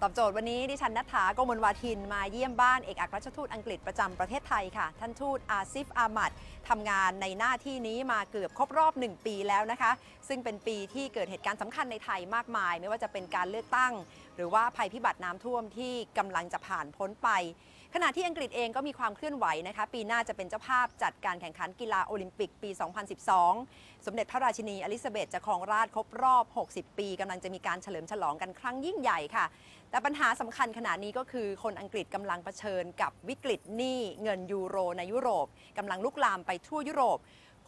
ตอบโจทย์วันนี้ดิฉันณัฐฐา โกมลวาทินมาเยี่ยมบ้านเอกอัครราชทูตอังกฤษประจำประเทศไทยค่ะท่านทูตอาซิฟอามัดทำงานในหน้าที่นี้มาเกือบครบรอบ1 ปีแล้วนะคะซึ่งเป็นปีที่เกิดเหตุการณ์สำคัญในไทยมากมายไม่ว่าจะเป็นการเลือกตั้งหรือว่าภัยพิบัติน้ำท่วมที่กำลังจะผ่านพ้นไปขณะที่อังกฤษเองก็มีความเคลื่อนไหวนะคะปีหน้าจะเป็นเจ้าภาพจัดการแข่งขันกีฬาโอลิมปิกปี 2012 สมเด็จพระราชินีอลิซาเบธจะครองราชย์ครบรอบ 60 ปีกำลังจะมีการเฉลิมฉลองกันครั้งยิ่งใหญ่ค่ะแต่ปัญหาสำคัญขณะนี้ก็คือคนอังกฤษกำลังเผชิญกับวิกฤตหนี้เงินยูโรในยุโรปกำลังลุกลามไปทั่วยุโรป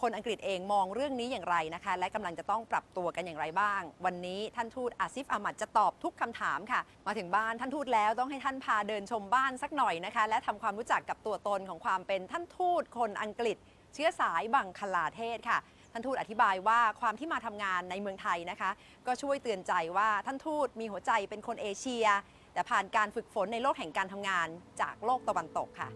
คนอังกฤษเองมองเรื่องนี้อย่างไรนะคะและกำลังจะต้องปรับตัวกันอย่างไรบ้างวันนี้ท่านทูตอาซิฟอามัดจะตอบทุกคำถามค่ะมาถึงบ้านท่านทูตแล้วต้องให้ท่านพาเดินชมบ้านสักหน่อยนะคะและทำความรู้จักกับตัวตนของความเป็นท่านทูตคนอังกฤษเชื้อสายบังคลาเทศค่ะท่านทูตอธิบายว่าความที่มาทำงานในเมืองไทยนะคะก็ช่วยเตือนใจว่าท่านทูตมีหัวใจเป็นคนเอเชียแต่ผ่านการฝึกฝนในโลกแห่งการทำงานจากโลกตะวันตกค่ะ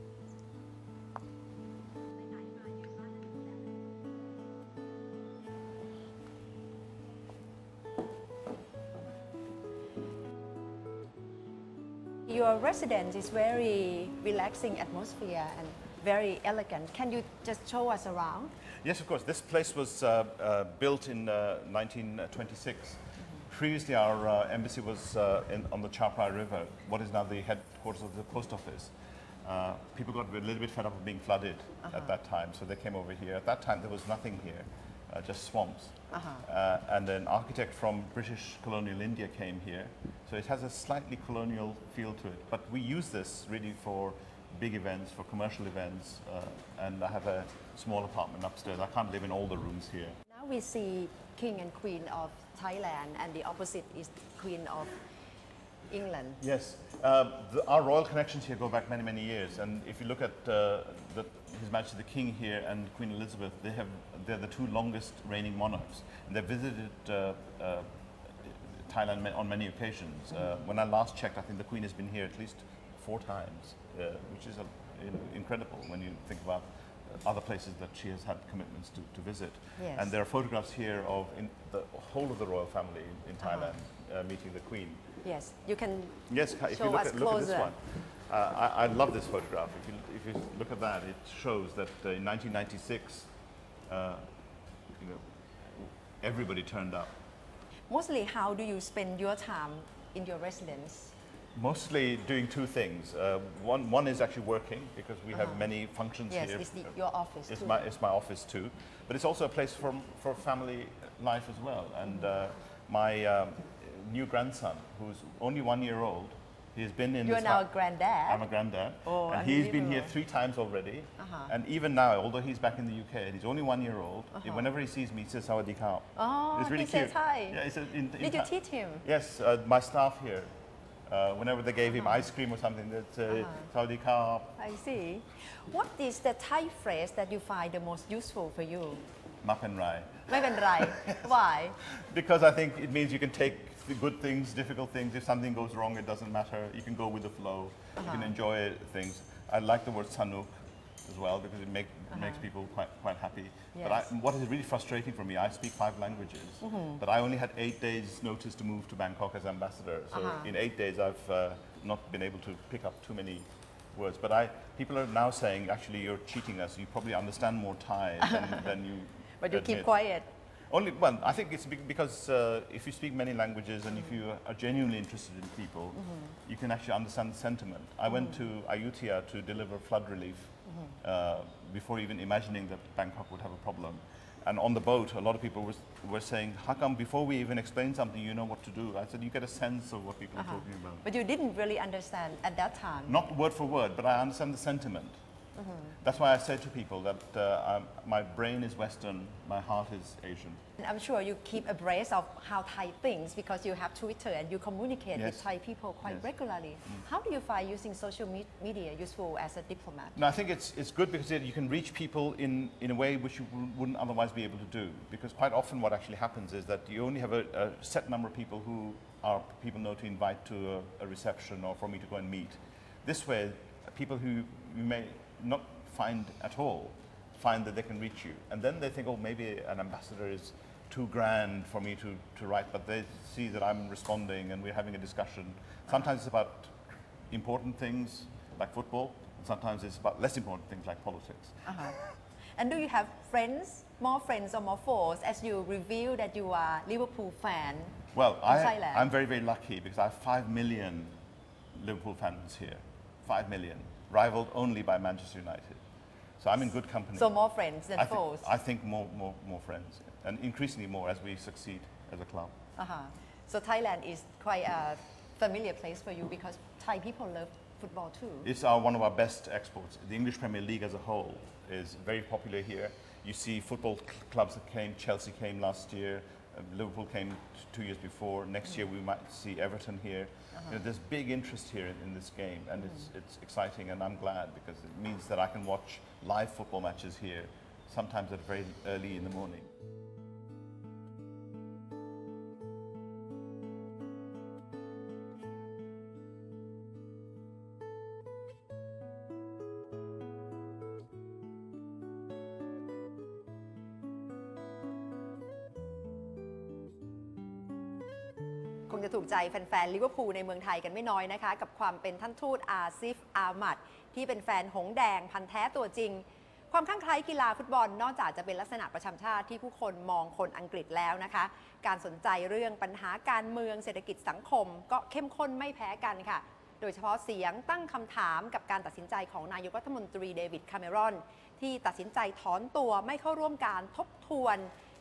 Your residence is very relaxing atmosphere and very elegant. Can you just show us around? Yes, of course. This place was built in 1926. Previously, our embassy was on the Chaprai River, what is now the headquarters of the post office. People got a little bit fed up of being flooded at that time, so they came over here. At that time, there was nothing here, just swamps. And an architect from British colonial India came here, so it has a slightly colonial feel to it. But we use this really for big events, for commercial events, and I have a small apartment upstairs. I can't live in all the rooms here. Now we see King and Queen of Thailand, and the opposite is Queen of England. Yes, our royal connections here go back many, many years. And if you look at His Majesty the King here and Queen Elizabeth, they're the two longest reigning monarchs. And they visited Thailand on many occasions. When I last checked, I think the Queen has been here at least 4 times, which is incredible when you think about other places that she has had commitments to visit. Yes. And there are photographs here of the whole of the royal family in Thailand meeting the Queen. Yes, you can if you look at this one. I love this photograph. If you look at that, it shows that in 1996, everybody turned up. Mostly, how do you spend your time in your residence? Mostly doing 2 things. One is actually working because we have many functions here. Yes, it's your office it's too. It's my office too, but it's also a place for family life as well. And my new grandson, who's only 1 year old, he's been in. You're now a granddad. I'm a granddad, oh, and he's been here 3 times already. And even now, although he's back in the UK and he's only 1 year old, whenever he sees me, he says "Sawadee Khao." Oh, it's really he cute. says hi. Yeah, he says Did you teach him? Yes, my staff here. Whenever they gave him ice cream or something, they'd say "Sawadee Khao." I see. What is the Thai phrase that you find the most useful for you? มักเป็นไร ไม่เป็นไร Why? Because I think it means you can take the good things, difficult things. If something goes wrong, it doesn't matter. You can go with the flow. You can enjoy things. I like the word sanuk as well because it makes people quite happy. Yes. But what is really frustrating for me, I speak 5 languages, but I only had 8 days notice to move to Bangkok as ambassador. So in 8 days, I've not been able to pick up too many words. But people are now saying, actually, you're cheating us. You probably understand more Thai than you But you keep quiet. Well, I think it's because if you speak many languages and if you are genuinely interested in people, you can actually understand the sentiment. I went to Ayutthaya to deliver flood relief before even imagining that Bangkok would have a problem. And on the boat, a lot of people were saying, how come before we even explain something, you know what to do? I said, you get a sense of what people are talking about. But you didn't really understand at that time. Not word for word, but I understand the sentiment. That's why I say to people that my brain is Western, my heart is Asian. And I'm sure you keep abreast of how Thai thinks because you have Twitter and you communicate with Thai people quite regularly. How do you find using social media useful as a diplomat? No, I think it's good because you can reach people in a way which you wouldn't otherwise be able to do. Because quite often what actually happens is that you only have a set number of people who are people know to invite to a reception or for me to go and meet. This way, people who you may not find at all find that they can reach you, and then they think, oh, maybe an ambassador is too grand for me to write, but they see that I'm responding and we're having a discussion. Sometimes it's about important things like football, and sometimes it's about less important things like politics. And do you have friends, more friends or more foes, as you reveal that you are Liverpool fan Well, in Thailand? I'm very, very lucky because I have 5 million Liverpool fans here. 5 million, rivaled only by Manchester United. So I'm in good company. So more friends than foes? I think more friends, and increasingly more as we succeed as a club. So Thailand is quite a familiar place for you because Thai people love football too. It's one of our best exports. The English Premier League as a whole is very popular here. You see football clubs that came, Chelsea came last year, Liverpool came 2 years before. Next year we might see Everton here. You know, there's big interest here in this game, and it's exciting, and I'm glad because it means that I can watch live football matches here, sometimes at very early in the morning.คงจะถูกใจแฟนๆลิเวอร์พูลในเมืองไทยกันไม่น้อยนะคะกับความเป็นท่านทูตอาซิฟอาหมัดที่เป็นแฟนหงแดงพันธุ์แท้ตัวจริงความคลั่งไคล้กีฬาฟุตบอลนอกจากจะเป็นลักษณะประจำชาติที่ผู้คนมองคนอังกฤษแล้วนะคะการสนใจเรื่องปัญหาการเมืองเศรษฐกิจสังคมก็เข้มข้นไม่แพ้กันค่ะโดยเฉพาะเสียงตั้งคำถามกับการตัดสินใจของนายกรัฐมนตรีเดวิดคาเมรอนที่ตัดสินใจถอนตัวไม่เข้าร่วมการทบทวน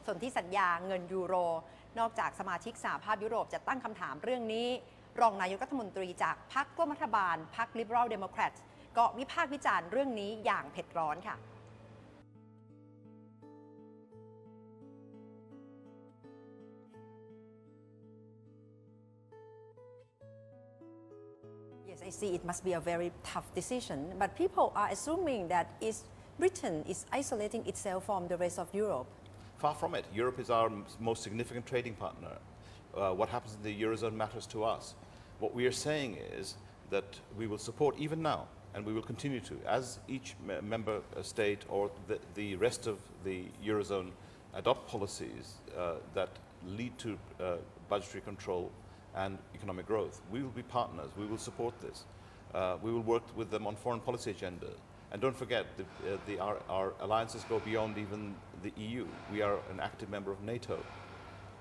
สนธิสัญญาเงินยูโรนอกจากสมาชิกสหภาพยุโรปจะตั้งคำถามเรื่องนี้รองนายกรัฐมนตรีจากพรรคร่วมรัฐบาลพรรค Liberal Democrats ก็วิพากษ์วิจารณ์เรื่องนี้อย่างเผ็ดร้อนค่ะ Yes, I see it must be a very tough decision, but people are assuming that Britain is isolating itself from the rest of Europe. Far from it. Europe is our most significant trading partner. What happens in the Eurozone matters to us. What we are saying is that we will support even now, and we will continue to, as each member state or the rest of the Eurozone adopt policies that lead to budgetary control and economic growth. We will be partners. We will support this. We will work with them on foreign policy agenda. And don't forget, our alliances go beyond even the EU. We are an active member of NATO.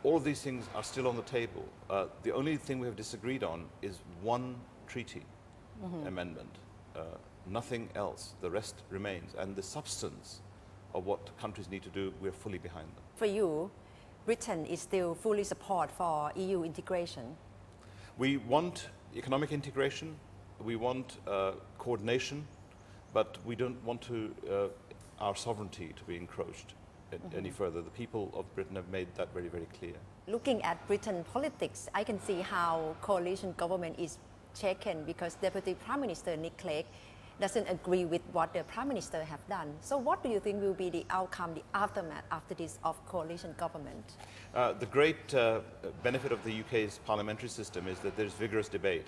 All of these things are still on the table. The only thing we have disagreed on is one treaty amendment. Nothing else. The rest remains. And the substance of what countries need to do, we're fully behind them. For you, Britain is still fully support for EU integration. We want economic integration. We want coordination. But we don't want our sovereignty to be encroached any further. The people of Britain have made that very, very clear. Looking at Britain politics, I can see how coalition government is shaken because Deputy Prime Minister Nick Clegg doesn't agree with what the Prime Minister have done. So what do you think will be the outcome, the aftermath after this of coalition government? The great benefit of the UK's parliamentary system is that there's vigorous debate.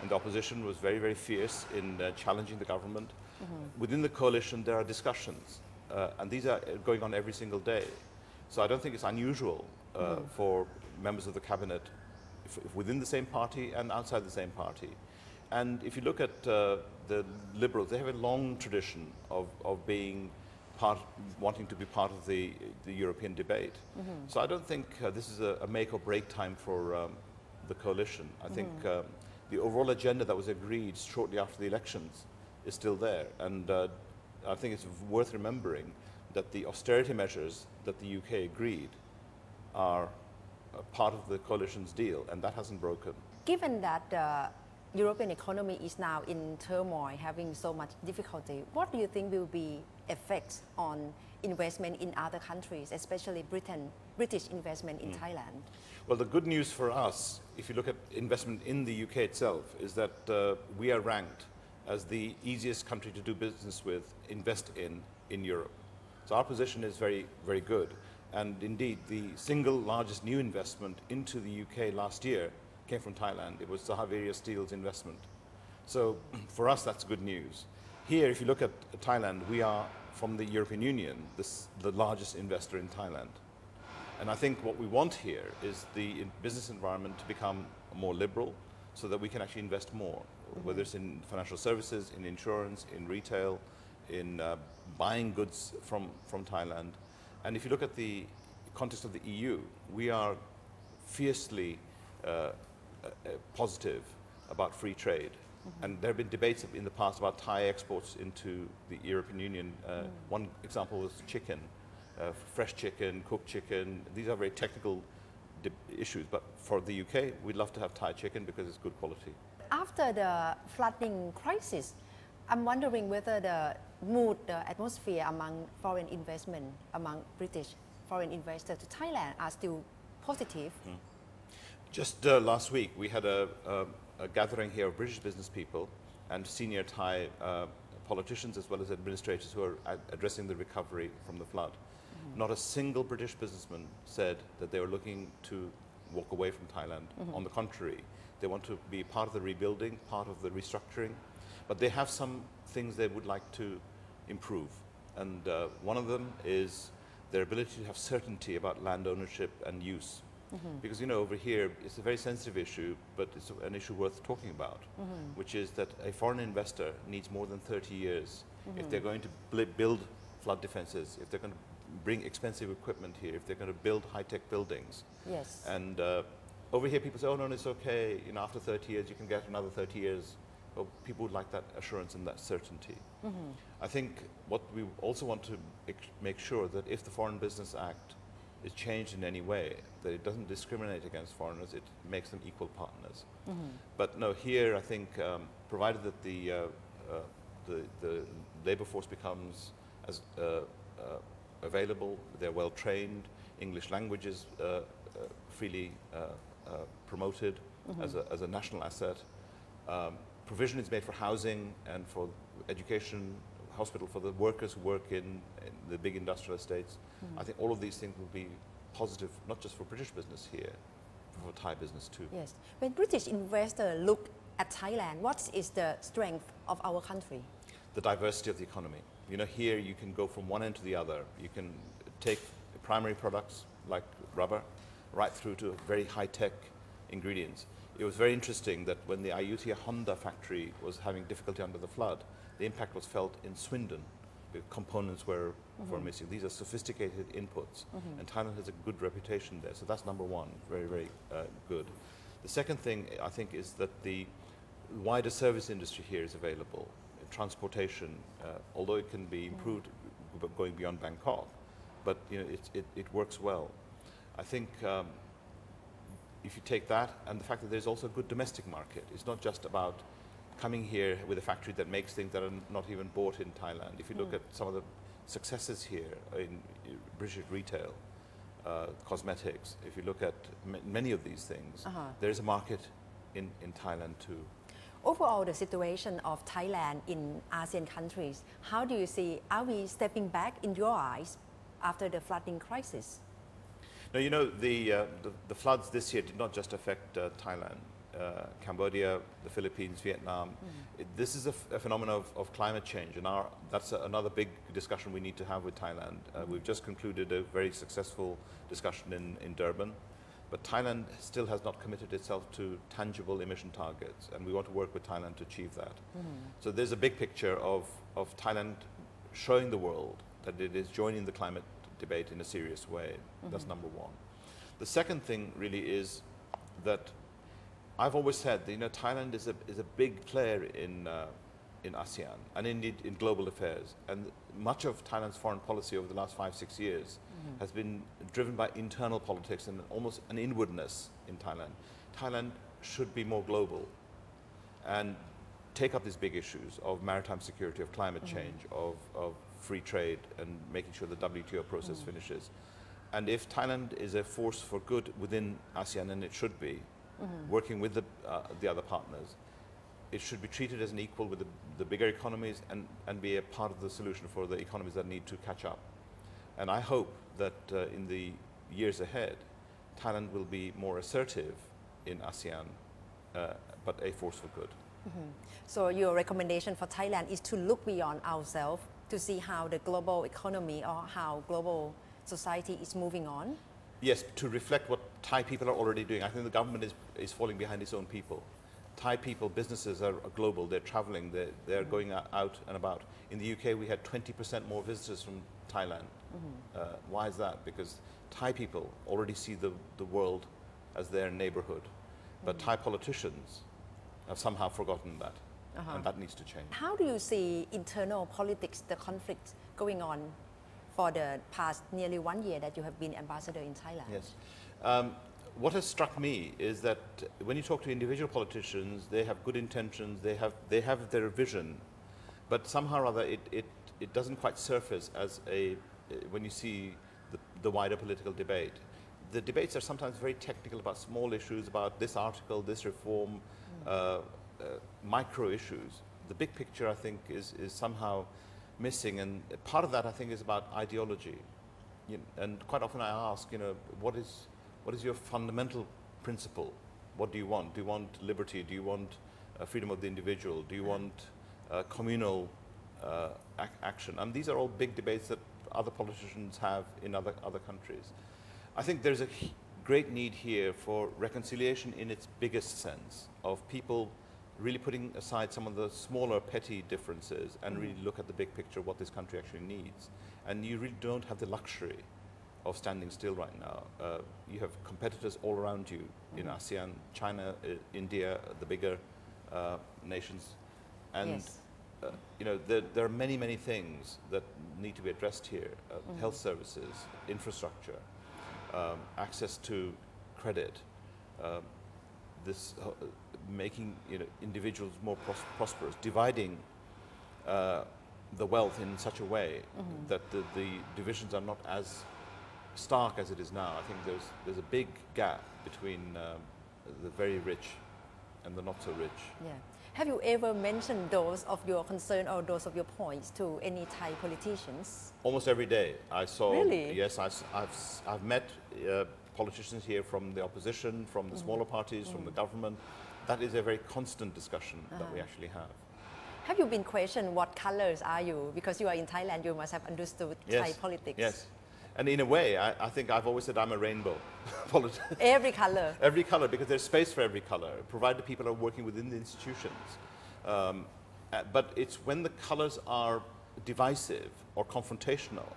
And the opposition was very, very fierce in challenging the government. Within the coalition, there are discussions, and these are going on every single day. So I don't think it's unusual for members of the cabinet within the same party and outside the same party. And if you look at the Liberals, they have a long tradition of being wanting to be part of the European debate. So I don't think this is a make or break time for the coalition. I think the overall agenda that was agreed shortly after the elections is still there. And I think it's worth remembering that the austerity measures that the UK agreed are part of the coalition's deal, and that hasn't broken. Given that the European economy is now in turmoil, having so much difficulty, what do you think will be effects on investment in other countries, especially British investment in Thailand? Well, the good news for us, if you look at investment in the UK itself, is that we are ranked as the easiest country to do business with, invest in Europe. So our position is very, very good. And indeed, the single largest new investment into the UK last year came from Thailand. It was Sahaviria Steel's investment. So for us, that's good news. Here, if you look at Thailand, we are, from the European Union, the largest investor in Thailand. And I think what we want here is the business environment to become more liberal so that we can actually invest more, whether it's in financial services, in insurance, in retail, in buying goods from Thailand. And if you look at the context of the EU, we are fiercely positive about free trade. And there have been debates in the past about Thai exports into the European Union. One example was chicken, fresh chicken, cooked chicken. These are very technical issues, but for the UK, we'd love to have Thai chicken because it's good quality. After the flooding crisis, I'm wondering whether the mood, the atmosphere among foreign investment, among British foreign investors to Thailand are still positive. Just last week, we had a gathering here of British business people and senior Thai politicians as well as administrators who are addressing the recovery from the flood. Not a single British businessman said that they were looking to walk away from Thailand. On the contrary, they want to be part of the rebuilding, part of the restructuring, but they have some things they would like to improve. And one of them is their ability to have certainty about land ownership and use. Because, you know, over here, it's a very sensitive issue, but it's an issue worth talking about, which is that a foreign investor needs more than 30 years if they're going to build flood defenses, if they're going to bring expensive equipment here, if they're going to build high-tech buildings. Yes. And over here, people say, oh, no, it's okay. You know, after 30 years, you can get another 30 years. Well, people would like that assurance and that certainty. I think what we also want to make sure that if the Foreign Business Act is changed in any way, that it doesn't discriminate against foreigners, it makes them equal partners. But no, here I think, provided that the labor force becomes as available, they're well trained, English language is freely promoted as a national asset, provision is made for housing and for education, hospital for the workers who work in the big industrial estates. I think all of these things will be positive, not just for British business here, but for Thai business too. Yes. When British investors look at Thailand, what is the strength of our country? The diversity of the economy. You know, here you can go from one end to the other. You can take primary products like rubber right through to very high-tech ingredients. It was very interesting that when the Ayutthaya Honda factory was having difficulty under the flood, the impact was felt in Swindon. The components were missing. These are sophisticated inputs, and Thailand has a good reputation there. So that's number one, very, very good. The second thing, I think, is that the wider service industry here is available. Transportation, although it can be improved going beyond Bangkok, but you know, it works well. I think if you take that and the fact that there's also a good domestic market, it's not just about coming here with a factory that makes things that are not even bought in Thailand. If you look at some of the successes here in British retail, cosmetics, if you look at many of these things, there is a market in Thailand too. Overall, the situation of Thailand in ASEAN countries, how do you see, are we stepping back in your eyes after the flooding crisis? Now, you know, the floods this year did not just affect Thailand. Cambodia, the Philippines, Vietnam. This is a phenomenon of climate change, and that's another big discussion we need to have with Thailand. We've just concluded a very successful discussion in Durban, but Thailand still has not committed itself to tangible emission targets, and we want to work with Thailand to achieve that. So there's a big picture of Thailand showing the world that it is joining the climate debate in a serious way. That's number one. The second thing really is that I've always said that, you know, Thailand is a big player in ASEAN and indeed in global affairs. And much of Thailand's foreign policy over the last 5-6 years has been driven by internal politics and almost an inwardness in Thailand. Thailand should be more global and take up these big issues of maritime security, of climate change, of free trade, and making sure the WTO process finishes. And if Thailand is a force for good within ASEAN, and it should be, working with the other partners, it should be treated as an equal with the bigger economies and be a part of the solution for the economies that need to catch up. And I hope that in the years ahead, Thailand will be more assertive in ASEAN, but a force for good. So your recommendation for Thailand is to look beyond ourselves to see how the global economy or how global society is moving on? Yes, to reflect what Thai people are already doing. I think the government is falling behind its own people. Thai people, businesses are global. They're traveling. They're going out and about. In the UK, we had 20% more visitors from Thailand. Why is that? Because Thai people already see the world as their neighborhood. But Thai politicians have somehow forgotten that. And that needs to change. How do you see internal politics, the conflict going on for the past nearly 1 year that you have been ambassador in Thailand? Yes. What has struck me is that when you talk to individual politicians, they have good intentions, they have their vision, but somehow or other it doesn't quite surface as when you see the wider political debate. The debates are sometimes very technical about small issues, about this article, this reform, micro issues. The big picture, I think, is somehow missing, and part of that, I think, is about ideology. And quite often I ask, what is your fundamental principle? What do you want? Do you want liberty? Do you want freedom of the individual? Do you want communal action? And these are all big debates that other politicians have in other countries. I think there's a great need here for reconciliation in its biggest sense, of people really putting aside some of the smaller petty differences and really look at the big picture of what this country actually needs. And you really don't have the luxury of standing still right now. You have competitors all around you in ASEAN, China, India, the bigger nations. And there are many, many things that need to be addressed here. Health services, infrastructure, access to credit, making individuals more prosperous, dividing the wealth in such a way that the divisions are not as stark as it is now. I think there's a big gap between the very rich and the not so rich. Yeah. Have you ever mentioned those of your concern or those of your points to any Thai politicians? Almost every day. I saw. Really? Yes, I've met politicians here from the opposition, from the smaller parties, from the government. That is a very constant discussion that we actually have. Have you been questioned what colors are you? Because you are in Thailand, you must have understood Thai politics. Yes. And in a way, I think I've always said I'm a rainbow. Every color. Every color, because there's space for every color, provided people are working within the institutions. But it's when the colors are divisive or confrontational,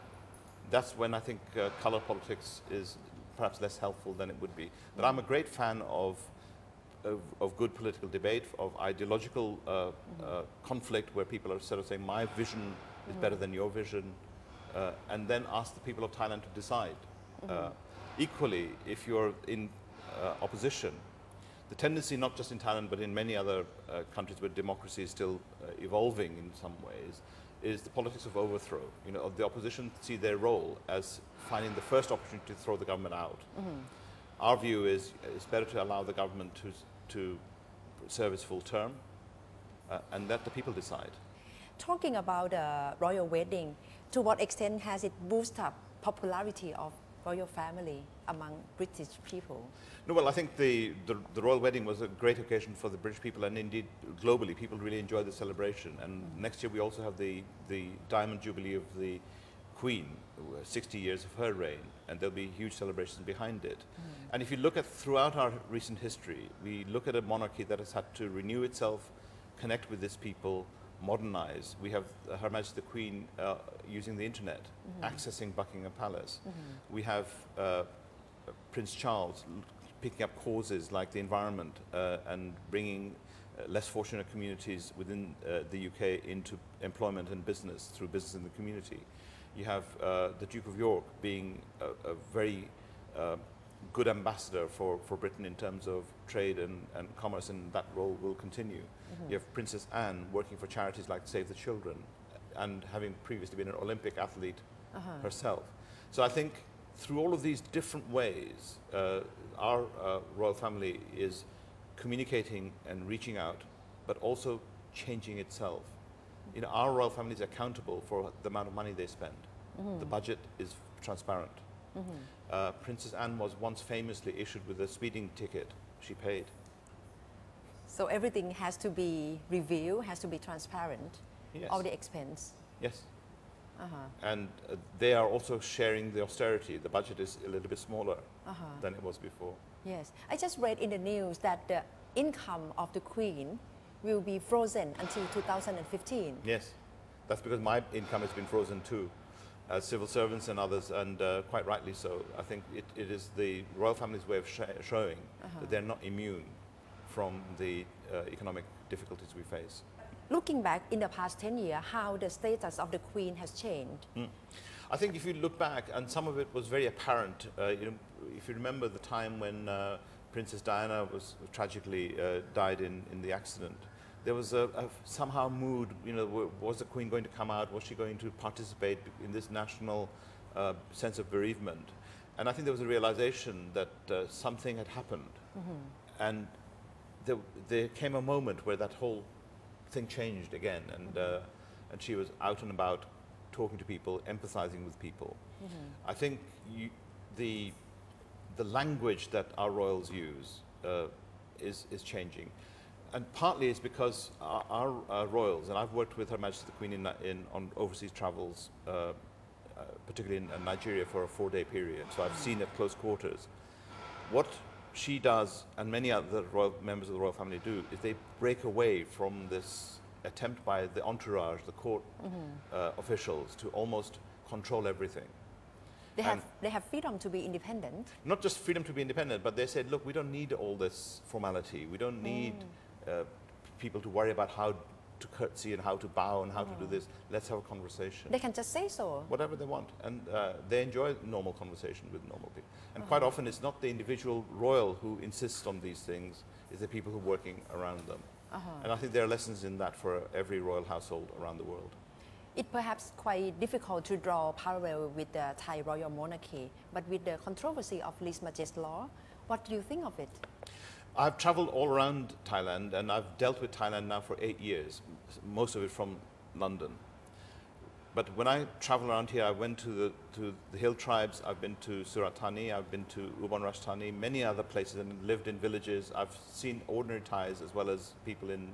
that's when I think color politics is perhaps less helpful than it would be. But I'm a great fan of good political debate, of ideological conflict, where people are sort of saying my vision is better than your vision, and then ask the people of Thailand to decide. Equally, if you're in opposition, the tendency, not just in Thailand but in many other countries where democracy is still evolving in some ways, is the politics of overthrow. The opposition see their role as finding the first opportunity to throw the government out. Our view is it's better to allow the government to serve its full term and let the people decide. Talking about the royal wedding, to what extent has it boosted up popularity of royal family among British people? No, well, I think the royal wedding was a great occasion for the British people, and indeed globally people really enjoyed the celebration. And next year we also have the Diamond Jubilee of the Queen, 60 years of her reign, and there'll be huge celebrations behind it. And if you look at throughout our recent history, we look at a monarchy that has had to renew itself, connect with its people, modernize. We have Her Majesty the Queen using the internet, accessing Buckingham Palace. We have Prince Charles picking up causes like the environment and bringing less fortunate communities within the UK into employment and business through business in the community. You have the Duke of York being a very good ambassador for Britain in terms of trade and commerce, and that role will continue. You have Princess Anne working for charities like Save the Children and having previously been an Olympic athlete herself. So I think through all of these different ways, our royal family is communicating and reaching out, but also changing itself. Our royal family is accountable for the amount of money they spend. The budget is transparent. Princess Anne was once famously issued with a speeding ticket. She paid. So everything has to be revealed, has to be transparent, Yes. all the expense. Yes. And they are also sharing the austerity. The budget is a little bit smaller than it was before. Yes, I just read in the news that the income of the Queen will be frozen until 2015. Yes, that's because my income has been frozen too, as civil servants and others, and quite rightly so. I think it is the royal family's way of showing that they're not immune from the economic difficulties we face. Looking back in the past 10 years, how the status of the Queen has changed? I think if you look back, and some of it was very apparent, if you remember the time when Princess Diana was tragically died in the accident, there was a somehow mood, was the Queen going to come out? Was she going to participate in this national sense of bereavement? And I think there was a realization that something had happened. And there came a moment where that whole thing changed again, and she was out and about talking to people, empathizing with people. I think the language that our royals use is changing. And partly it's because our royals, and I've worked with Her Majesty the Queen on overseas travels, particularly in Nigeria for a 4-day period, so I've seen at close quarters. What she does, and many other members of the royal family do, is they break away from this attempt by the entourage, the court officials, to almost control everything. They have freedom to be independent. Not just freedom to be independent, but they said, look, we don't need all this formality. We don't need people to worry about how to curtsy and how to bow and how to do this. Let's have a conversation. They can just say so. Whatever they want. And they enjoy normal conversation with normal people. And quite often it's not the individual royal who insists on these things, it's the people who are working around them. And I think there are lessons in that for every royal household around the world. It's perhaps quite difficult to draw parallel with the Thai royal monarchy, but with the controversy of lèse-majesté law, what do you think of it? I've traveled all around Thailand, and I've dealt with Thailand now for 8 years, most of it from London. But when I travel around here, I went to the hill tribes, I've been to Surat Thani, I've been to Ubon Ratchathani, many other places, and lived in villages. I've seen ordinary Thais as well as people in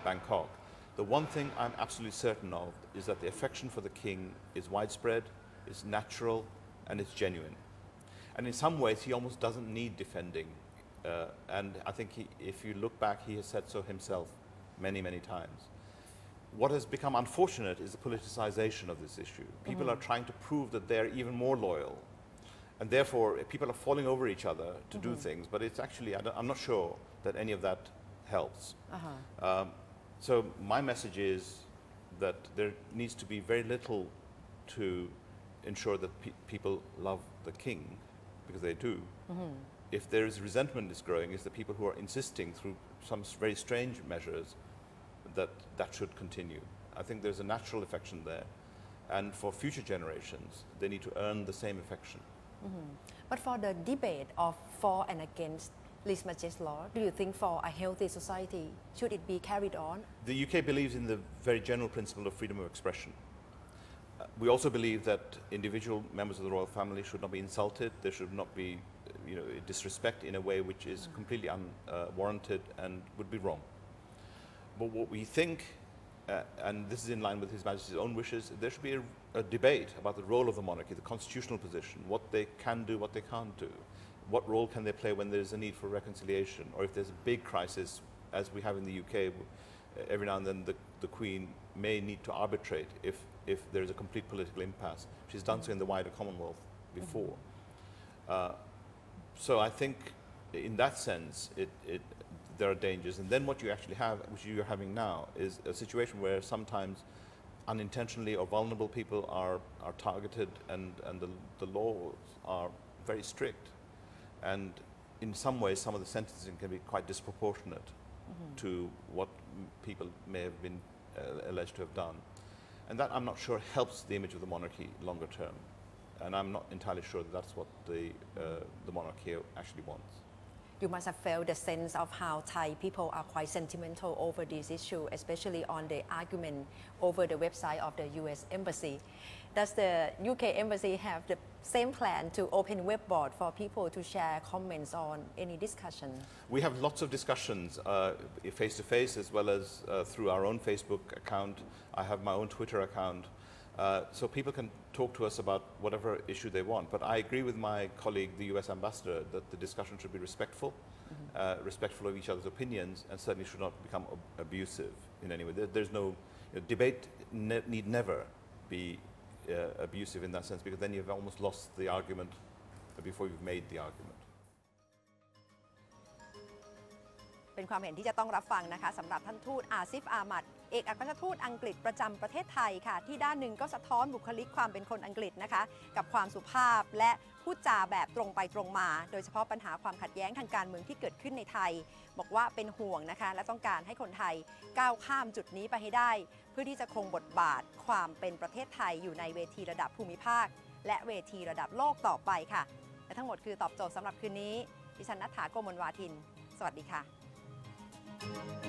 Bangkok. The one thing I'm absolutely certain of is that the affection for the king is widespread, it's natural, and it's genuine. And in some ways, he almost doesn't need defending. And I think if you look back, he has said so himself many, many times. What has become unfortunate is the politicization of this issue. People are trying to prove that they're even more loyal. And therefore, people are falling over each other to do things. But it's actually, I'm not sure that any of that helps. So my message is that there needs to be very little to ensure that people love the king, because they do. If there is resentment is growing, it's the people who are insisting through some very strange measures that should continue. I think there's a natural affection there. And for future generations, they need to earn the same affection. But for the debate of for and against lèse-majesté law, do you think for a healthy society, should it be carried on? The UK believes in the very general principle of freedom of expression. We also believe that individual members of the royal family should not be insulted. There should not be disrespect in a way which is completely unwarranted and would be wrong. But what we think, and this is in line with His Majesty's own wishes, there should be a debate about the role of the monarchy, the constitutional position, what they can do, what they can't do. What role can they play when there's a need for reconciliation, or if there's a big crisis, as we have in the UK, every now and then the Queen may need to arbitrate if there's a complete political impasse. She's done so in the wider Commonwealth before. So I think in that sense, there are dangers. And then what you actually have, which you're having now, is a situation where sometimes unintentionally or vulnerable people are targeted, and the laws are very strict. And in some ways, some of the sentencing can be quite disproportionate to what people may have been alleged to have done. And that, I'm not sure, helps the image of the monarchy longer term. And I'm not entirely sure that that's what the monarchy actually wants. You must have felt the sense of how Thai people are quite sentimental over this issue, especially on the argument over the website of the US Embassy. Does the UK Embassy have the same plan to open web board for people to share comments on any discussion? We have lots of discussions face-to-face as well as through our own Facebook account. I have my own Twitter account. So people can talk to us about whatever issue they want. But I agree with my colleague, the US ambassador, that the discussion should be respectful, respectful of each other's opinions, and certainly should not become abusive in any way. There's no debate need never be abusive in that sense, because then you've almost lost the argument before you've made the argument. เป็นความเห็นที่จะต้องรับฟังนะคะสำหรับท่านทูตอาซิฟอามัดเอกอัครราชทูตอังกฤษประจำประเทศไทยค่ะที่ด้านหนึ่งก็สะท้อนบุคลิกความเป็นคนอังกฤษนะคะกับความสุภาพและพูดจาแบบตรงไปตรงมาโดยเฉพาะปัญหาความขัดแย้งทางการเมืองที่เกิดขึ้นในไทยบอกว่าเป็นห่วงนะคะและต้องการให้คนไทยก้าวข้ามจุดนี้ไปให้ได้เพื่อที่จะคงบทบาทความเป็นประเทศไทยอยู่ในเวทีระดับภูมิภาคและเวทีระดับโลกต่อไปค่ะและทั้งหมดคือตอบโจทย์สำหรับคืนนี้ดิฉันณัฐฐา โกมลวาทินสวัสดีค่ะ